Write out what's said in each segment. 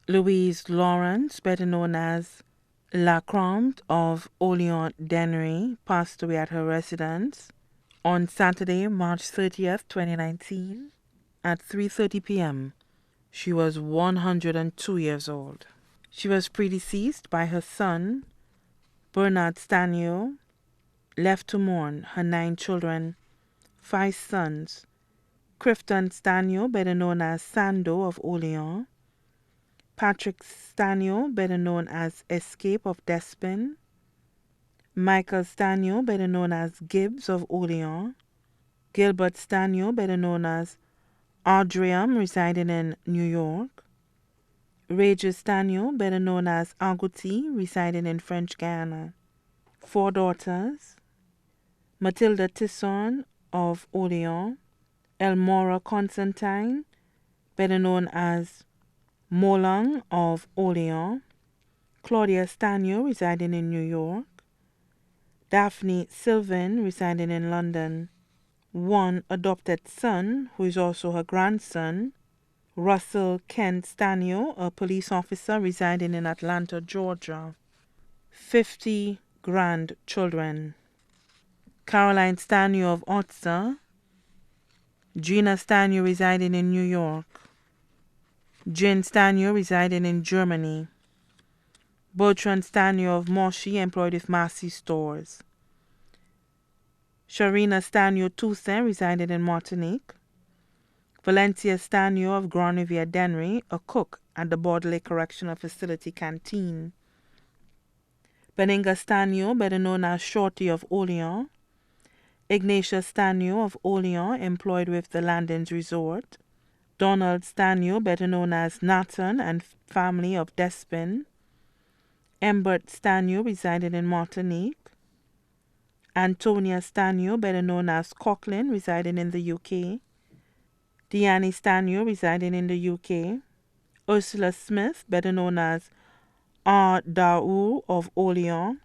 Louise Laurence, better known as Lacombe of Orléans-Dennery, passed away at her residence on Saturday, March 30th, 2019 at 3:30 p.m. She was 102 years old. She was predeceased by her son, Bernard Stanio, left to mourn her 9 children, 5 sons, Clifton Stanio, better known as Sando of Orléans, Patrick Stanio, better known as Escape of Despin, Michael Stanio, better known as Gibbs of Orléans, Gilbert Stanio, better known as Audrium, residing in New York, Regis Stanio, better known as Agouti, residing in French Guiana. 4 daughters, Matilda Tisson of Orléans, Elmora Constantine, better known as Molong of Orléans, Claudia Stanio, residing in New York, Daphne Sylvan, residing in London, 1 adopted son, who is also her grandson, Russell Kent Stanio, a police officer residing in Atlanta, Georgia. 50 grandchildren. Caroline Stanio of Otsa, Gina Stanio residing in New York, Jane Stanio residing in Germany, Bertrand Stanio of Moshi, employed with Massey Stores, Sharina Stanio Toussaint residing in Martinique, Valencia Stanio of Grand Riviere Dennery, a cook at the Bordelais Correctional Facility Canteen, Beninga Stanio, better known as Shorty of Orléans, Ignatius Stanio of Orléans, employed with the Landings Resort, Donald Stanio, better known as Nathan and family of Despin, Embert Stanio, residing in Martinique, Antonia Stanio, better known as Coughlin, residing in the UK, Deanne Stanio, residing in the UK, Ursula Smith, better known as R. Daou of Orléans,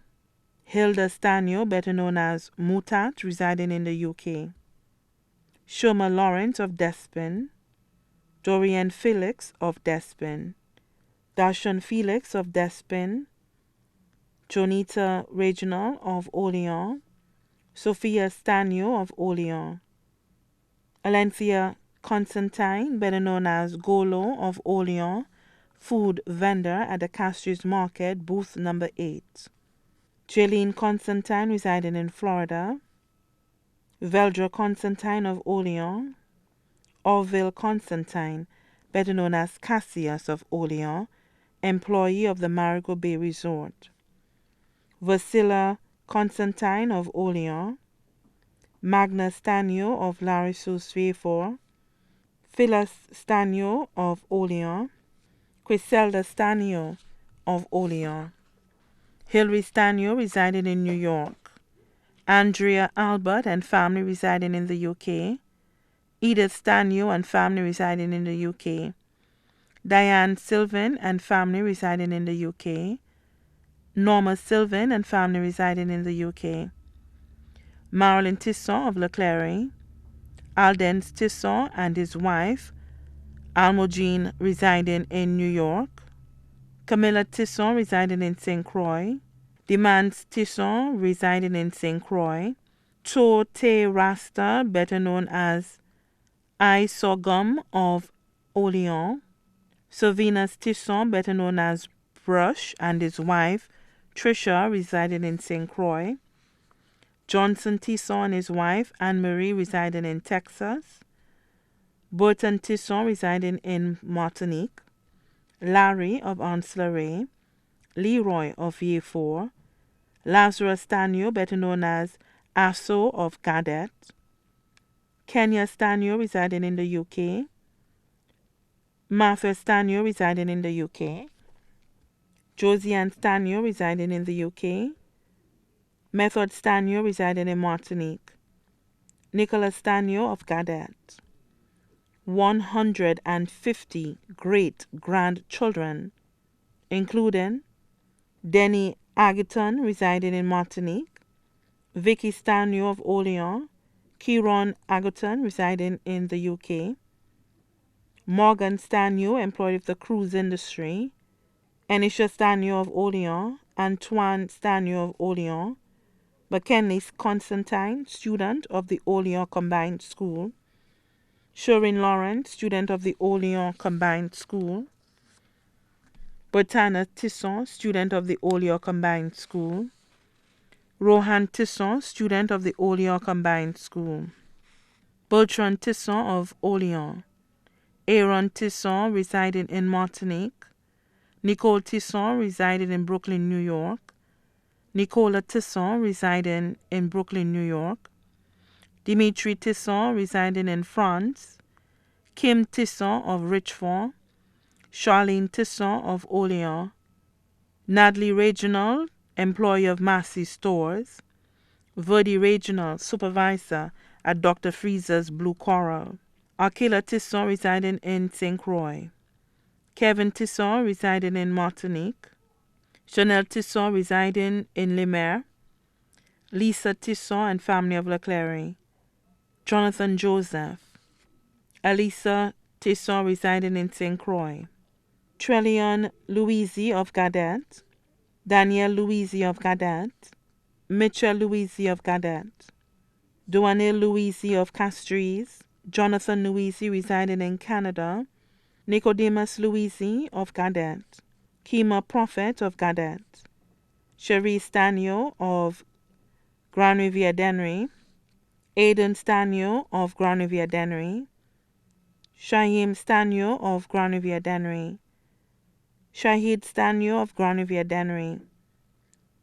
Hilda Stanio, better known as Mutat, residing in the UK, Shoma Lawrence of Despin, Dorian Felix of Despin, Darshan Felix of Despin, Jonita Reginald of Orléans, Sophia Stanio of Orléans, Alenthea Constantine, better known as Golo of Orléans, food vendor at the Castries Market, booth number 8. Jaylene Constantine, residing in Florida, Veldra Constantine of Orléans, Orville Constantine, better known as Cassius of Orléans, employee of the Marigot Bay Resort, Vasila Constantine of Orléans, Magna Stanio of Larissus Vieux, Phyllis Stanio of Orléans, Griselda Stanio of Orléans, Hilary Stanio residing in New York, Andrea Albert and family residing in the UK, Edith Stanio and family residing in the UK, Diane Sylvan and family residing in the UK, Norma Sylvan and family residing in the UK, Marilyn Tisson of Leclerc, Aldens Tisson and his wife, Almogene, residing in New York, Camilla Tisson residing in St. Croix, Demans Tisson residing in St. Croix, Cho Te Rasta, better known as I Sorghum of Orléans, Sylvanus Tisson, better known as Brush, and his wife, Tricia, residing in St. Croix, Johnson Tisson and his wife, Anne-Marie, residing in Texas, Burton Tisson, residing in Martinique, Larry of Anse-la-Raye, Leroy of Vieux-Fort, Lazarus Stanio, better known as Asso of Cadet, Kenya Stanio, residing in the UK, Martha Stanio, residing in the UK, Josiane Stanio, residing in the UK, Method Stanio, residing in Martinique, Nicholas Stanio of Cadet. 150 great-grandchildren, including Denny Agaton, residing in Martinique, Vicky Stanio of Orléans, Kieron Agaton, residing in the UK, Morgan Stanio, employed with the cruise industry. Enisha Stanio of Olean. Antoine Stanio of Olean. McKinley Constantine, student of the Olean Combined School. Sherwin Lawrence, student of the Olean Combined School. Bertana Tisson, student of the Olean Combined School. Rohan Tisson, student of the Olean Combined School. Bertrand Tisson of Olean. Aaron Tisson, residing in Martinique. Nicole Tisson, residing in Brooklyn, New York. Nicola Tisson, residing in Brooklyn, New York. Dimitri Tisson, residing in France. Kim Tisson of Richford. Charlene Tisson of Olean. Nadley Reginald, employee of Massey Stores. Verdi Reginald, supervisor at Dr. Freezer's Blue Coral. Arkela Tisson, residing in St. Croix. Kevin Tisson, residing in Martinique. Chanel Tisson, residing in Le Maire. Lisa Tisson and family of Leclerc. Jonathan Joseph. Elisa Tisson, residing in St. Croix. Trellion Louise of Gadet. Danielle Louise of Gadet. Mitchell Louise of Gadet. Duanil Louise of Castries. Jonathan Louise, residing in Canada. Nicodemus Louise of Gadet. Kima Prophet of Gadet. Cherie Stanio of Grand Riviere Dennery. Aidan Stanio of Grand Riviere Dennery. Shaim Stanio of Grand Riviere Dennery. Shahid Stanio of Grand Riviere Dennery.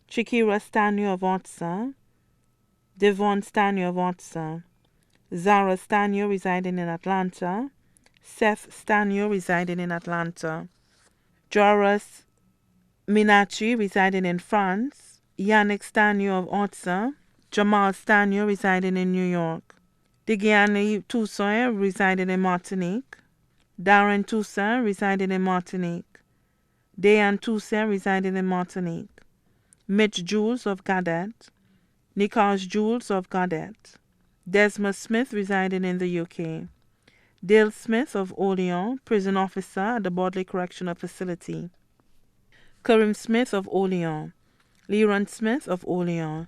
Chikira Stanio of Otsa. Devon Stanio of Otsa. Zara Stanio, residing in Atlanta. Seth Stanio, residing in Atlanta. Joras Minachi, residing in France. Yannick Stanio of Otsa. Jamal Stanio, residing in New York. Digiani Toussaint, residing in Martinique. Darren Toussaint, residing in Martinique. Dayan Toussaint, residing in Martinique. Mitch Jules of Gadet. Nikas Jules of Gadet. Desmond Smith, residing in the UK. Dale Smith of Olean, prison officer at the Bodley Correctional Facility. Karim Smith of Olean. Leron Smith of Olean.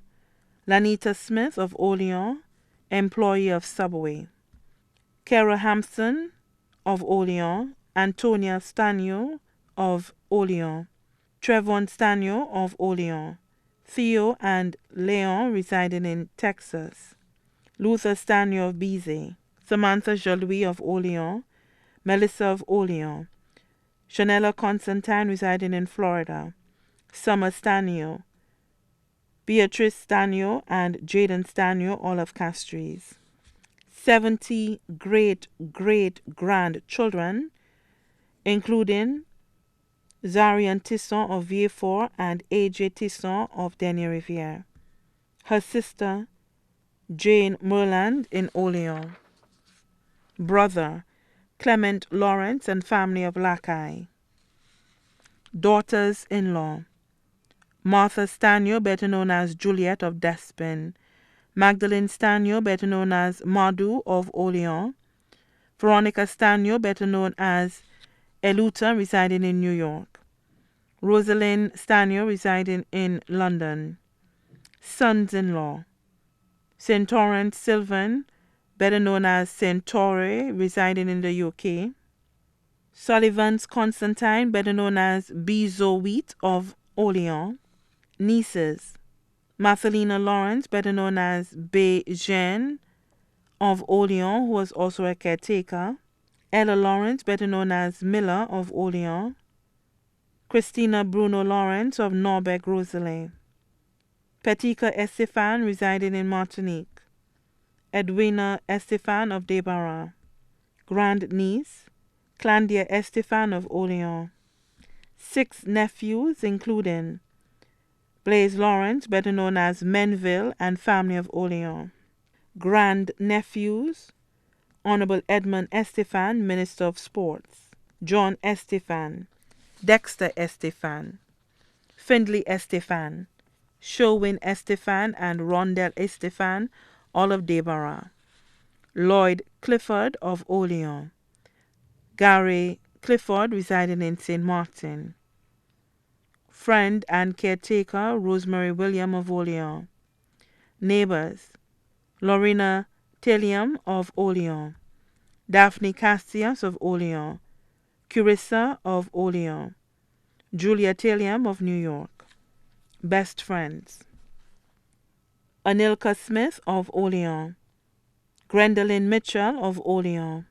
Lanita Smith of Olean, employee of Subway. Kara Hampson of Olean. Antonia Stanio of Olean. Trevon Stanio of Olean. Theo and Leon, residing in Texas. Luther Stanio of Bizet. Samantha Jolouis of Olean. Melissa of Olean. Chanela Constantine, residing in Florida. Summer Stanio. Beatrice Stanio and Jaden Stanio, all of Castries. 70 great-great-grandchildren, including Zarian Tisson of Vieux-Fort and A.J. Tisson of Denier Riviere. Her sister, Jane Merland in Olean. Brother, Clement Lawrence and family of Lacaille. Daughters-in-law, Martha Stanio, better known as Juliet of Despin. Magdalene Stanio, better known as Madhu of Olean. Veronica Stanio, better known as Eluta, residing in New York. Rosalind Stanio, residing in London. Sons-in-law, St. Torrance Sylvan, better known as Centauri, residing in the UK. Sullivan's Constantine, better known as Bizo Wheat of Olean. Nieces, Marcelina Lawrence, better known as Bay Jean of Olean, who was also a caretaker. Ella Lawrence, better known as Miller of Olean. Christina Bruno Lawrence of Norbeck Rosalie. Petika Estefan, residing in Martinique. Edwina Estefan of Debarra. Grandniece, Clandia Estefan of Olean. 6 nephews, including Blaise Lawrence, better known as Menville and family of Olean. Grand-nephews, Honorable Edmund Estefan, Minister of Sports. John Estefan. Dexter Estefan. Findley Estefan. Sherwin Estefan and Rondell Estefan, all of Debarra. Lloyd Clifford of Olean. Gary Clifford, residing in St. Martin. Friend and caretaker, Rosemary William of Olean. Neighbors, Lorena Tilliam of Olean, Daphne Castias of Olean, Curissa of Olean, Julia Tilliam of New York. Best friends, Anilka Smith of Olean, Gwendolyn Mitchell of Olean,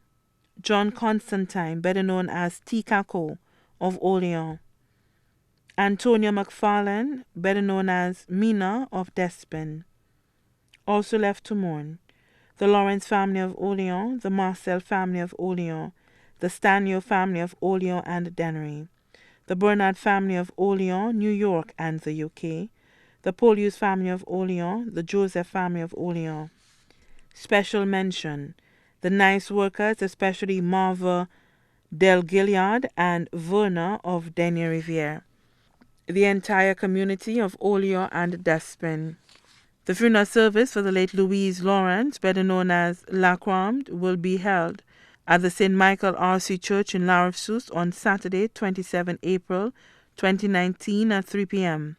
John Constantine, better known as Tikako of Olean, Antonia McFarlane, better known as Mina of Despin. Also left to mourn, the Laurence family of Olean, the Marcel family of Olean, the Stanio family of Olean and Dennery, the Bernard family of Olean, New York and the UK, the Polius family of Olean, the Joseph family of Olean. Special mention, the nice workers, especially Marva Del Gilead and Verna of Denier Riviere, the entire community of Olean and Despin. The funeral service for the late Louise Laurence, better known as Lacramde, will be held at the St. Michael R.C. Church in La Ressource on Saturday, 27 April 2019 at 3 p.m.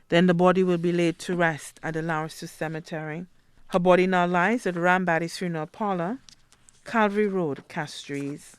Then the body will be laid to rest at the La Ressource Cemetery. Her body now lies at Rambatty's Funeral Parlor, Calvary Road, Castries.